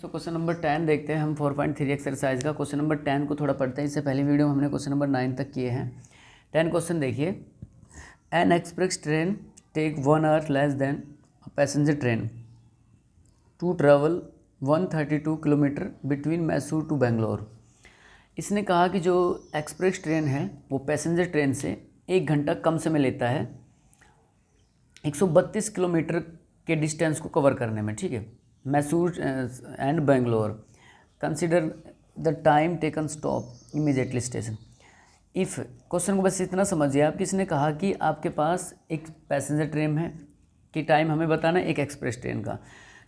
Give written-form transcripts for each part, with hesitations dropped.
So question number 10 देखते हैं हम 4.3 एक्सरसाइज का। क्वेश्चन नंबर 10 को थोड़ा पढ़ते हैं। इससे पहले वीडियो में हमने क्वेश्चन नंबर 9 तक किए हैं। 10 क्वेश्चन देखिए। An express train take 1 hour less than passenger train to travel 132 kilometre between Mysore to Bangalore. इसने कहा कि जो एक्सप्रेस ट्रेन है वो पैसेंजर ट्रेन से 1 घंटा कम समय लेता है 132 किलोमीटर के डिस्टेंस को कवर करने में। ठीक है, Mysore and Bangalore. Consider the time taken stop immediately station. If question को बस इतना समझिए आप, किसने कहा कि आपके पास एक पैसेंजर ट्रेन है कि टाइम हमें बताना है एक एक्सप्रेस ट्रेन का।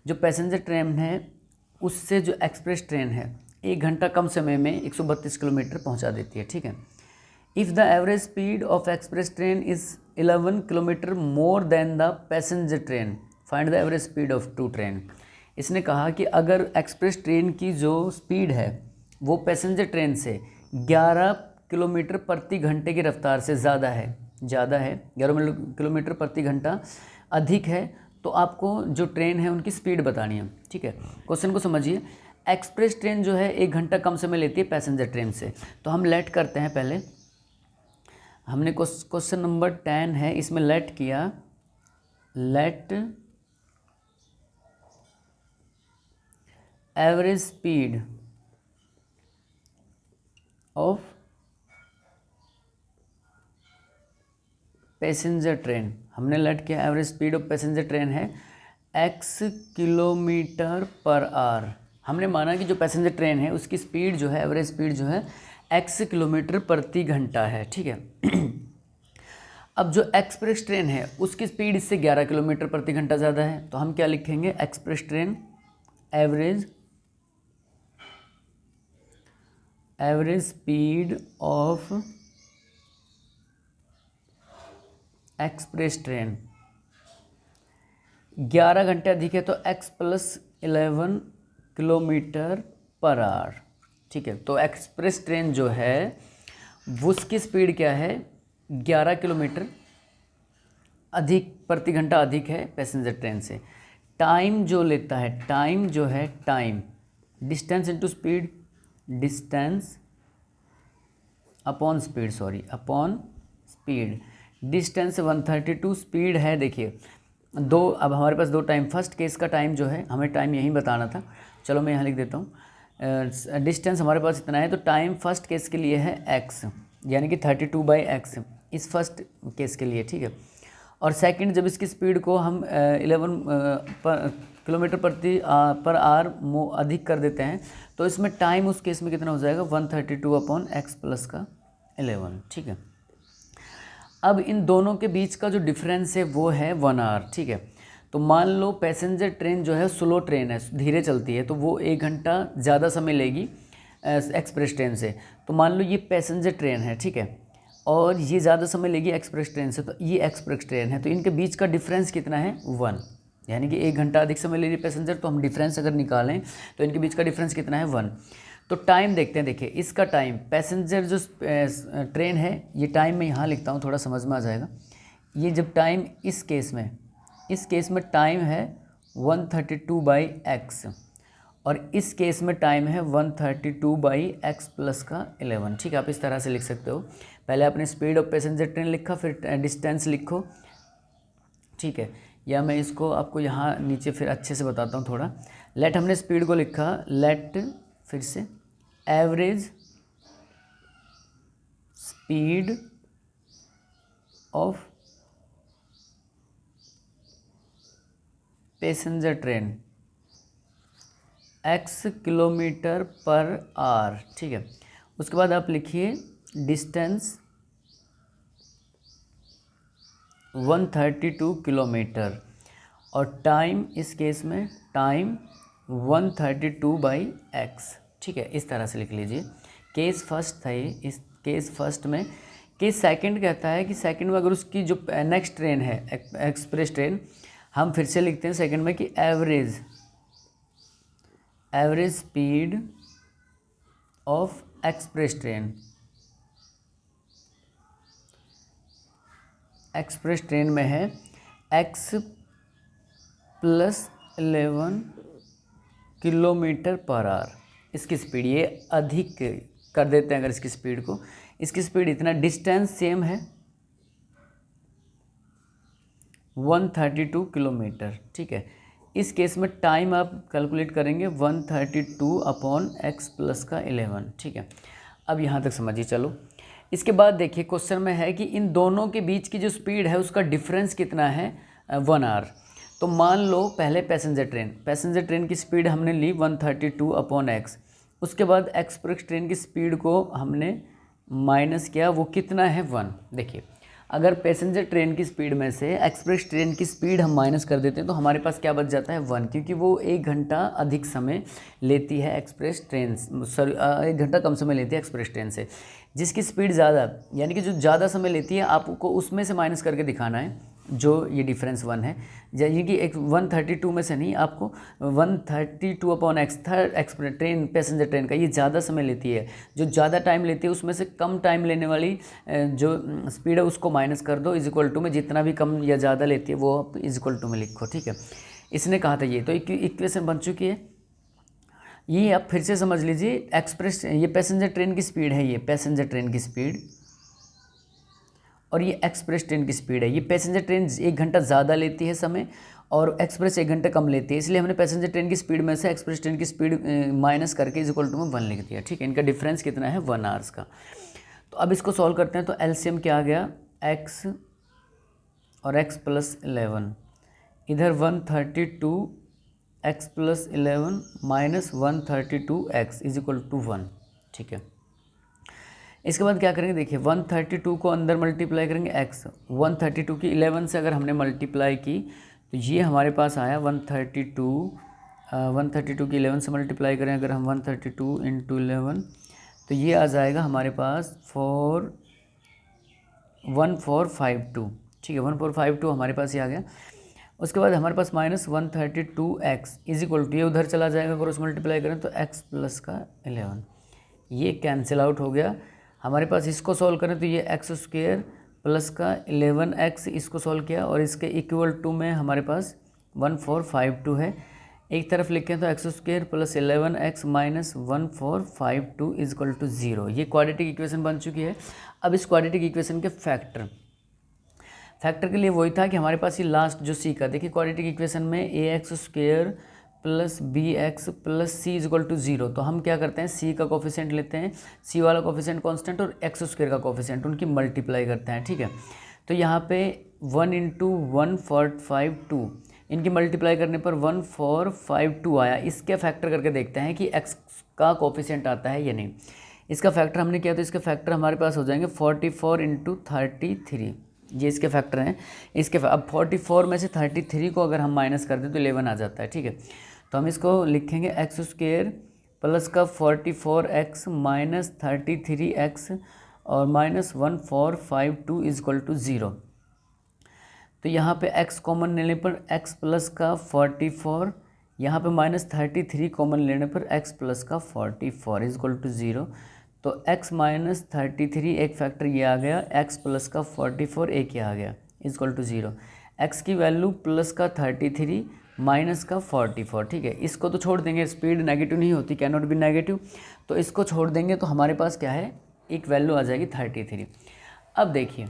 जो पैसेंजर ट्रेन है उससे जो एक्सप्रेस ट्रेन है 1 घंटा कम समय में 132 किलोमीटर पहुंचा देती है। ठीक है। If the average speed of express train is 11 kilometre more than the passenger train, find the average speed of two train. इसने कहा कि अगर एक्सप्रेस ट्रेन की जो स्पीड है वो पैसेंजर ट्रेन से 11 किलोमीटर प्रति घंटे की रफ्तार से ज़्यादा है 11 किलोमीटर प्रति घंटा अधिक है, तो आपको जो ट्रेन है उनकी स्पीड बतानी है। ठीक है, क्वेश्चन को समझिए। एक्सप्रेस ट्रेन जो है 1 घंटा कम समय लेती है पैसेंजर ट्रेन से, तो हम लेट करते हैं। पहले हमने क्वेश्चन नंबर 10 है, इसमें लेट किया। Let average speed of passenger train, हमने लेट किया average speed of passenger train है x किलोमीटर पर आवर। हमने माना कि जो पैसेंजर ट्रेन है उसकी स्पीड जो है, एवरेज स्पीड जो है x किलोमीटर प्रति घंटा है। ठीक है। अब जो एक्सप्रेस ट्रेन है उसकी स्पीड इससे 11 किलोमीटर प्रति घंटा ज़्यादा है, तो हम क्या लिखेंगे? Express train average speed of express train 11 घंटे अधिक है तो x + 11 किलोमीटर पर आवर। ठीक है, तो एक्सप्रेस ट्रेन जो है उसकी स्पीड क्या है? 11 किलोमीटर अधिक प्रति घंटा अधिक है पैसेंजर ट्रेन से। टाइम जो लेता है, टाइम जो है time, distance into speed, distance upon speed. Distance 132, speed है देखिए दो। अब हमारे पास दो टाइम, फर्स्ट केस का टाइम जो है हमें टाइम यहीं बताना था, चलो मैं यहाँ लिख देता हूँ। डिस्टेंस हमारे पास इतना है तो टाइम फर्स्ट केस के लिए है x, यानी कि 32/x इस फर्स्ट केस के लिए। ठीक है। और सेकंड, जब इसकी स्पीड को हम 11 किलोमीटर पर आवर अधिक कर देते हैं तो इसमें टाइम उस केस में कितना हो जाएगा? 132/x + का 11। ठीक है। अब इन दोनों के बीच का जो डिफरेंस है वो है 1 आवर। ठीक है। तो मान लो पैसेंजर ट्रेन जो है स्लो ट्रेन है, धीरे चलती है, तो वो 1 घंटा ज़्यादा समय लेगी एक्सप्रेस ट्रेन से। तो मान लो ये पैसेंजर ट्रेन है, ठीक है, और ये ज़्यादा समय लेगी एक्सप्रेस ट्रेन से, तो ये एक्सप्रेस ट्रेन है, तो इनके बीच का डिफरेंस कितना है? 1, यानी कि 1 घंटा अधिक समय ले रही पैसेंजर, तो हम डिफरेंस अगर निकालें तो इनके बीच का डिफरेंस कितना है? 1। तो टाइम देखते हैं। देखिए इसका टाइम, पैसेंजर जो ट्रेन है, ये टाइम मैं यहाँ लिखता हूँ, थोड़ा समझ में आ जाएगा। ये जब टाइम इस केस में टाइम है 132/x, और इस केस में टाइम है 132/x + का 11। ठीक है, आप इस तरह से लिख सकते हो। पहले आपने स्पीड ऑफ पैसेंजर ट्रेन लिखा, फिर डिस्टेंस लिखो। ठीक है, या मैं इसको आपको यहाँ नीचे फिर अच्छे से बताता हूँ थोड़ा। लेट हमने स्पीड को लिखा, लेट फिर से average speed of passenger train x kilometre per our. ठीक है, उसके बाद आप लिखिए डिस्टेंस 132 किलोमीटर, और टाइम इस केस में टाइम 132/x। ठीक है, इस तरह से लिख लीजिए। केस फर्स्ट था ये। इस केस फर्स्ट में, केस सेकंड कहता है कि सेकंड में अगर उसकी जो नेक्स्ट ट्रेन है एक्सप्रेस ट्रेन, हम फिर से लिखते हैं सेकंड में कि average speed of express train में है x + 11 किलोमीटर पर आवर इसकी स्पीड, ये अधिक कर देते हैं अगर इसकी स्पीड को, इसकी स्पीड इतना, डिस्टेंस सेम है 132 किलोमीटर, ठीक है। इस केस में टाइम आप कैलकुलेट करेंगे 132 अपॉन x प्लस का 11, ठीक है। अब यहाँ तक समझिए। चलो इसके बाद देखिए क्वेश्चन में है कि इन दोनों के बीच की जो स्पीड है उसका डिफरेंस कितना है 1 आवर। तो मान लो पहले पैसेंजर ट्रेन की स्पीड हमने ली 132 अपॉन x, उसके बाद एक्सप्रेस ट्रेन की स्पीड को हमने माइनस किया, वो कितना है 1। देखिए अगर पैसेंजर ट्रेन की स्पीड में से एक्सप्रेस ट्रेन की स्पीड हम माइनस कर देते हैं तो हमारे पास क्या बच जाता है 1, क्योंकि वो 1 घंटा अधिक समय लेती है एक्सप्रेस ट्रेन, सॉरी 1 घंटा कम समय लेती है एक्सप्रेस ट्रेन से। जिसकी स्पीड ज़्यादा, यानी कि जो ज़्यादा समय लेती है आपको उसमें से माइनस करके दिखाना है जो ये डिफरेंस 1 है, यानी कि एक 132 में से नहीं, आपको 132 upon x express train passenger train का ये ज़्यादा समय लेती है, जो ज़्यादा टाइम लेती है उसमें से कम टाइम लेने वाली जो स्पीड है उसको माइनस कर दो, इज इक्वल टू में जितना भी कम या ज़्यादा लेती है वो आप इज इक्वल टू में लिखो, ठीक है। इसने कहा था ये, तो इक्वेशन बन चुकी है। ये आप फिर से समझ लीजिए, एक्सप्रेस ये पैसेंजर ट्रेन की स्पीड है, ये पैसेंजर ट्रेन की स्पीड, और ये एक्सप्रेस ट्रेन की स्पीड है। ये पैसेंजर ट्रेन 1 घंटा ज़्यादा लेती है समय और एक्सप्रेस 1 घंटा कम लेती है, इसलिए हमने पैसेंजर ट्रेन की स्पीड में से एक्सप्रेस ट्रेन की स्पीड माइनस करके इज इक्वल टू में 1 लिख दिया, ठीक है। इनका डिफरेंस कितना है 1 आवर्स का। तो अब इसको सॉल्व करते हैं। तो एलसीएम क्या आ गया, x और x प्लस 11, इधर 132 x plus 11 minus 132 x is equal to 1, ठीक है। इसके बाद क्या करेंगे, देखिए 132 को अंदर मल्टीप्लाई करेंगे x, 132 की 11 से अगर हमने मल्टीप्लाई की तो ये हमारे पास आया 132 की 11 से मल्टीप्लाई करें अगर हम 132 इंटू 11 तो ये आ जाएगा हमारे पास 1452, ठीक है। 1452 हमारे पास ये आ गया। उसके बाद हमारे पास minus 132x is equal to, ये उधर चला जाएगा, क्रॉस मल्टीप्लाई करें तो x प्लस का 11, ये कैंसिल आउट हो गया हमारे पास। इसको सॉल्व करें तो ये x स्क्वायर प्लस का 11x, इसको सॉल्व किया और इसके इक्वल टू में हमारे पास 1452 है। एक तरफ लिखें तो x square plus 11x minus 1452 is equal to 0। ये क्वाड्रेटिक इक्वेशन बन चुकी है। अब इस क्वाड्रेटिक इक्वेशन के फैक्टर के लिए वही था कि हमारे पास ये लास्ट जो c का, देखिए क्वाड्रेटिक इक्वेशन में ax square plus bx plus c is equal to 0, तो हम क्या करते हैं c का कोफिशिएंट लेते हैं, c वाला कोफिशिएंट कांस्टेंट और x स्क्वायर का कोफिशिएंट, उनकी मल्टीप्लाई करते हैं, ठीक है। तो यहाँ पे 1 इंटू 1452 इनकी मल्टीप्लाई करने पर 1452 आया। इसके फैक्टर करके देखते हैं कि x का कोफिशिएंट आता है या नहीं। इसका फैक्टर हमने किया तो इसके फैक्टर हमारे पास हो जाएंगे 44 इंटू 33, ये इसके फैक्टर हैं। इसके अब 44 में से 33 को अगर हम माइनस कर दें तो 11 आ जाता है, ठीक है। तो हम इसको लिखेंगे एक्स स्क्वायर प्लस का 44x माइनस 33x और माइनस 1452 इज इक्वल टू 0। तो यहाँ पे x कॉमन लेने पर x प्लस का 44, यहाँ पे माइनस 33 कॉमन लेने पर x प्लस का 44 इज इक्वल टू 0। तो x माइनस 33 एक फैक्टर ये आ गया, x प्लस का 44 एक ये आ गया इज इक्वल टू 0। x की वैल्यू प्लस का 33 माइनस का 44, ठीक है। इसको तो छोड़ देंगे, स्पीड नेगेटिव नहीं होती, कैन नॉट बी नेगेटिव, तो इसको छोड़ देंगे तो हमारे पास क्या है, एक वैल्यू आ जाएगी 33। अब देखिए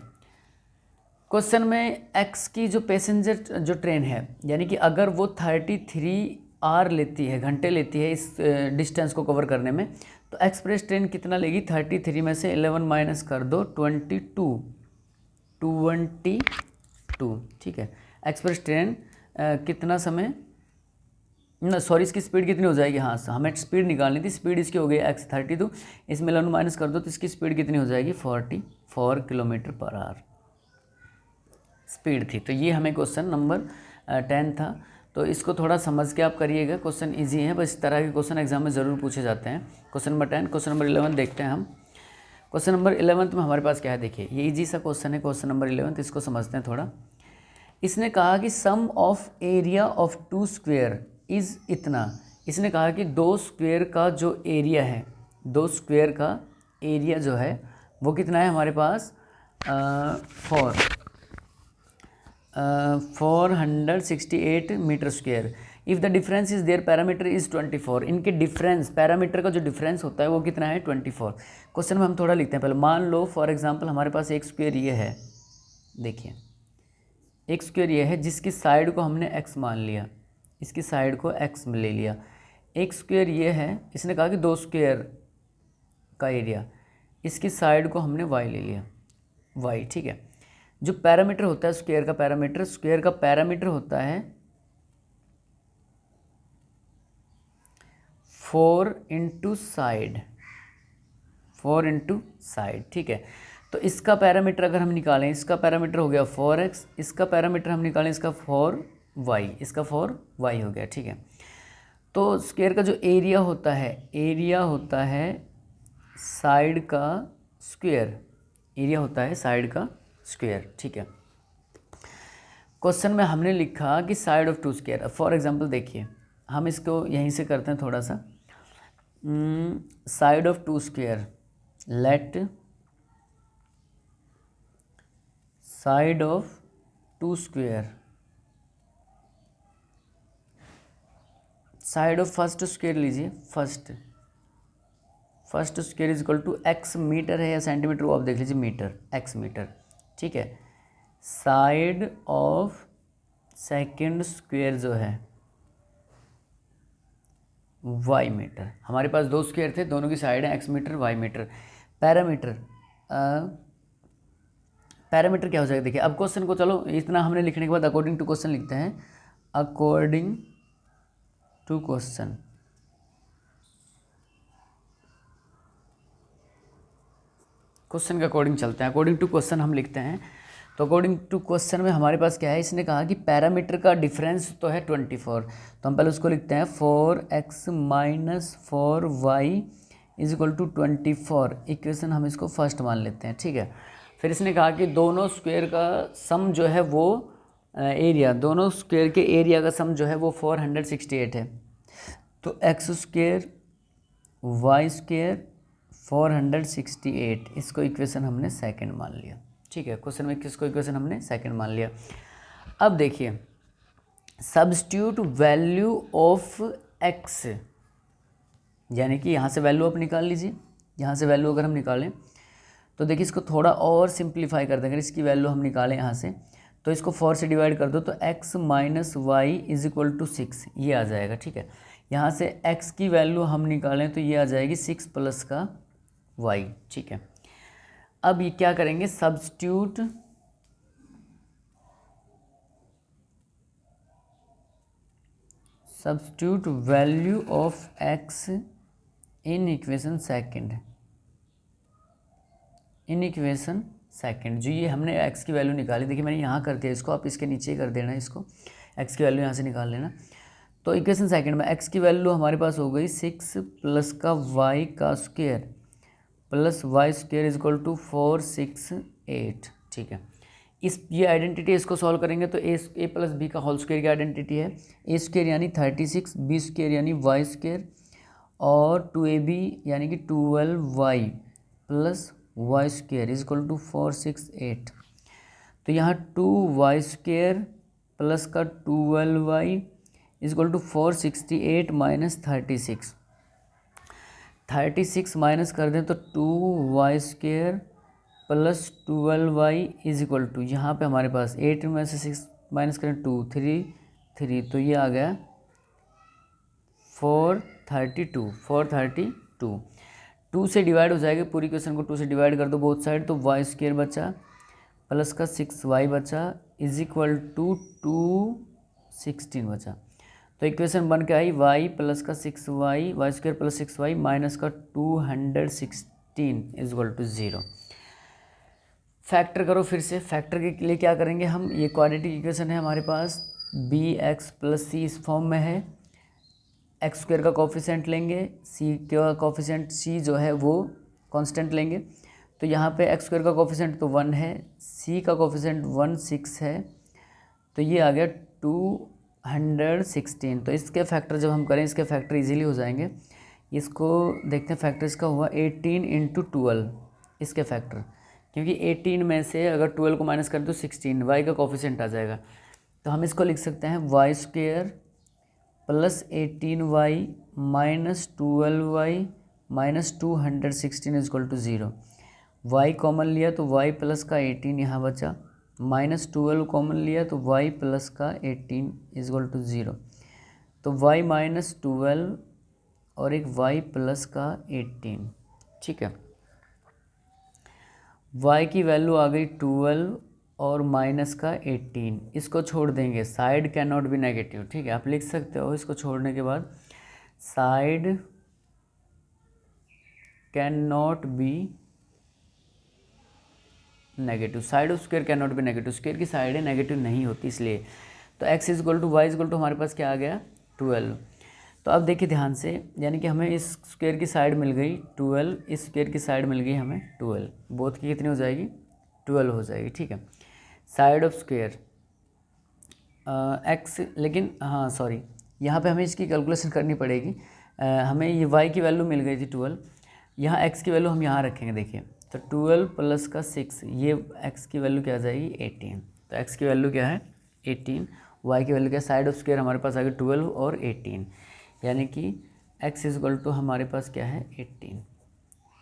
क्वेश्चन में x की जो पैसेंजर जो ट्रेन है, यानी कि अगर वो 33 आवर लेती है, घंटे लेती है इस डिस्टेंस को कवर करने में, तो एक्सप्रेस ट्रेन कितना लेगी, 33 में से 11 माइनस कर दो 22, ठीक है। एक्सप्रेस ट्रेन कितना समय, ना सॉरी इसकी स्पीड कितनी हो जाएगी, हाँ हमें स्पीड निकालनी थी, स्पीड इसकी हो गई x32, इसमें 11 माइनस कर दो तो इसकी स्पीड कितनी हो जाएगी 44 किलोमीटर पर आवर स्पीड थी। तो ये हमें क्वेश्चन नंबर 10 था। तो इसको थोड़ा समझ के आप करिएगा, क्वेश्चन इजी है, बस इस तरह के क्वेश्चन एग्जाम में ज़रूर पूछे जाते हैं। क्वेश्चन नंबर 10, क्वेश्चन नंबर 11 देखते हैं हम। क्वेश्चन नंबर 11 में हमारे पास क्या है, देखिए ये इजी सा क्वेश्चन है, क्वेश्चन नंबर 11, इसको समझते हैं थोड़ा। इसने कहा कि sum of area of 2 square is इतना। इसने कहा कि 2 स्क्वायर का जो एरिया है, 2 स्क्वायर का एरिया जो है वो कितना है हमारे पास 468 metre square. If the difference is their perimeter is 24, इनके डिफरेंस पैरामीटर का जो डिफरेंस होता है वो कितना है 24। क्वेश्चन में हम थोड़ा लिखते हैं पहले। मान लो फॉर एग्जांपल हमारे पास एक स्क्वायर ये है, देखिए एक स्क्वायर ये है जिसकी साइड को हमने x मान लिया, इसकी साइड को x में ले लिया। एक स्क्वायर ये है, इसने कहा कि 2 स्क्वायर का एरिया, इसकी साइड को हमने y ले लिया, y, ठीक है। जो पैरामीटर होता है स्क्वायर का पैरामीटर होता है 4 इंटू साइड, 4 इंटू साइड, ठीक है। तो इसका पैरामीटर अगर हम निकालें, इसका पैरामीटर हो गया 4x, इसका पैरामीटर हम निकालें इसका 4y, इसका 4y हो गया, ठीक है। तो स्क्वायर का जो एरिया होता है साइड का स्क्वायर, एरिया होता है साइड का स्क्वायर, ठीक है। क्वेश्चन में हमने लिखा कि side of 2 square. For example देखिए हम इसको यहीं से करते हैं थोड़ा सा। Side of 2 square, let side of 2 square, side of first square लीजिए, first square is equal to x metre है या सेंटीमीटर, वो आप देख लीजिए, मीटर, x मीटर, ठीक है। साइड ऑफ सेकंड स्क्वायर जो है y मीटर। हमारे पास 2 स्क्वायर थे, दोनों की साइड है x metre y metre. Perimeter क्या हो जाएगा देखिए। अब क्वेश्चन को चलो इतना हमने लिखने के बाद अकॉर्डिंग टू क्वेश्चन लिखते हैं। अकॉर्डिंग टू क्वेश्चन, क्वेश्चन के अकॉर्डिंग चलते हैं। अकॉर्डिंग टू क्वेश्चन हम लिखते हैं। तो अकॉर्डिंग टू क्वेश्चन में हमारे पास क्या है, इसने कहा कि पैरामीटर का डिफरेंस तो है 24, तो हम पहले उसको लिखते हैं 4x minus 4y is equal to 24। Equation हम इसको फर्स्ट मान लेते हैं, ठीक है। फिर इसने कहा कि दोनों स्क्वायर का सम जो है वो एरिया, दोनों स्क्वायर के एरिया का सम जो है वो 468 है। तो x स्क्वायर y स्क्वायर 468, इसको इक्वेशन हमने सेकंड मान लिया, ठीक है। क्वेश्चन में किसको इक्वेशन हमने सेकंड मान लिया। अब देखिए सब्स्टिट्यूट वैल्यू ऑफ x, यानी कि यहाँ से वैल्यू आप निकाल लीजिए। यहाँ से वैल्यू अगर हम निकालें तो देखिए इसको थोड़ा और सिंप्लीफाई कर देंगे। इसकी वैल्यू हम निकालें यहाँ से, तो इसको 4 से डिवाइड कर दो तो x minus y is equal to 6, ये आ जाएगा, ठीक है। यहाँ से x की वैल्यू हम निकालें तो ये आ जाएगी 6 प्लस का y, ठीक है। अब ये क्या करेंगे, substitute value of x in equation second, जो ये हमने x की वैल्यू निकाली, देखिए मैंने यहाँ कर दिया इसको, आप इसके नीचे कर देना इसको, x की वैल्यू यहाँ से निकाल लेना। तो इक्वेशन सेकंड में x की वैल्यू हमारे पास हो गई 6 प्लस का y का square plus y square is equal to 468, ठीक है। ये आइडेंटिटी इसको सॉल्व करेंगे तो a प्लस बी का होल स्क्वायर की आइडेंटिटी है, a स्क्वायर यानी 36, b स्क्वायर यानी वाई स्क्वायर और 2ab यानी कि 12y plus y square is equal to 468। तो यहाँ 2y स्क्वायर प्लस का 12y is equal to 468 minus 36 minus कर दें तो 2y square plus 12y is equal to, यहाँ पे हमारे पास 8 में से 6 माइनस करें 2, 3, तो ये आ गया 432। 2 से डिवाइड हो जाएगा, पूरी क्वेश्चन को 2 से डिवाइड कर दो बोथ साइड, तो वाई स्क्वायर बचा प्लस का 6y बचा इज इक्वल टू 216 बचा। तो इक्वेशन बन के आई y प्लस का 6y, Y square plus 6y minus का 216 इज इक्वल टू 0। फैक्टर करो फिर से। फैक्टर के लिए क्या करेंगे हम, ये क्वाड्रेटिक इक्वेशन है हमारे पास, bx प्लस c इस फॉर्म में है, एक्स स्क्वायर का कोफिशिएंट लेंगे, c का कोफिशिएंट c जो है वो कांस्टेंट लेंगे। तो यहाँ पे एक्स स्क्वायर का कोफिशिएंट तो 1 है, c का कोफिशिएंट 6 है, तो ये आ गया 216। तो इसके फैक्टर जब हम करें, इसके फैक्टर इजीली हो जाएंगे। इसको देखते हैं, फैक्टर इसका हुआ 18 इंटू 12, इसके फैक्टर, क्योंकि 18 में से अगर 12 को माइनस करें तो 16, y का कोफिशिएंट आ जाएगा। तो हम इसको लिख सकते हैं y square +18y -12y -216 is equal to 0। y common लिया तो y प्लस का 18 यहाँ बचा, -12 कॉमन लिया तो y प्लस का 18 इजक्वल टू 0। तो y -12 और एक y प्लस का 18, ठीक है। y की वैल्यू आ गई 12 और माइनस का 18, इसको छोड़ देंगे, side can not be negative, ठीक है। आप लिख सकते हो इसको छोड़ने के बाद, side can not be negative, side of square can not be negative, square की साइड है नेगेटिव नहीं होती इसलिए। तो x is equal to y is equal to हमारे पास क्या आ गया 12। तो अब देखिए ध्यान से, यानी कि हमें इस स्क्वायर की साइड मिल गई 12, इस स्क्वायर की साइड मिल गई हमें 12, बोथ की कितनी हो जाएगी 12 हो जाएगी, ठीक है। साइड ऑफ स्क्वायर x, लेकिन हाँ सॉरी, यहाँ पे हमें इसकी कैलकुलेशन करनी पड़ेगी। हमें ये y की वैल्यू मिल गई थी 12, यहाँ x की वैल्यू हम यहाँ रखेंगे, देखिए तो 12 प्लस का 6, ये x की वैल्यू क्या आ जाएगी 18। तो x की वैल्यू क्या है 18, y की वैल्यू क्या है, साइड ऑफ स्क्वायर हमारे पास आ गई 12 और 18, यानी कि x इजक्वल टू हमारे पास क्या है 18,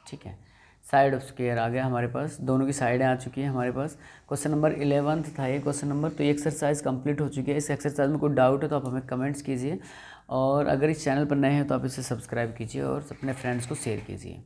ठीक है। साइड ऑफ स्क्वायर आ गया हमारे पास, दोनों की साइडें आ चुकी हैं हमारे पास। क्वेश्चन नंबर 11 था ये क्वेश्चन नंबर। तो ये एक्सरसाइज कंप्लीट हो चुकी है। इस एक्सरसाइज में कोई डाउट है तो आप हमें कमेंट्स कीजिए, और अगर इस चैनल पर नए हैं तो आप इसे सब्सक्राइब कीजिए और अपने फ्रेंड्स को शेयर कीजिए।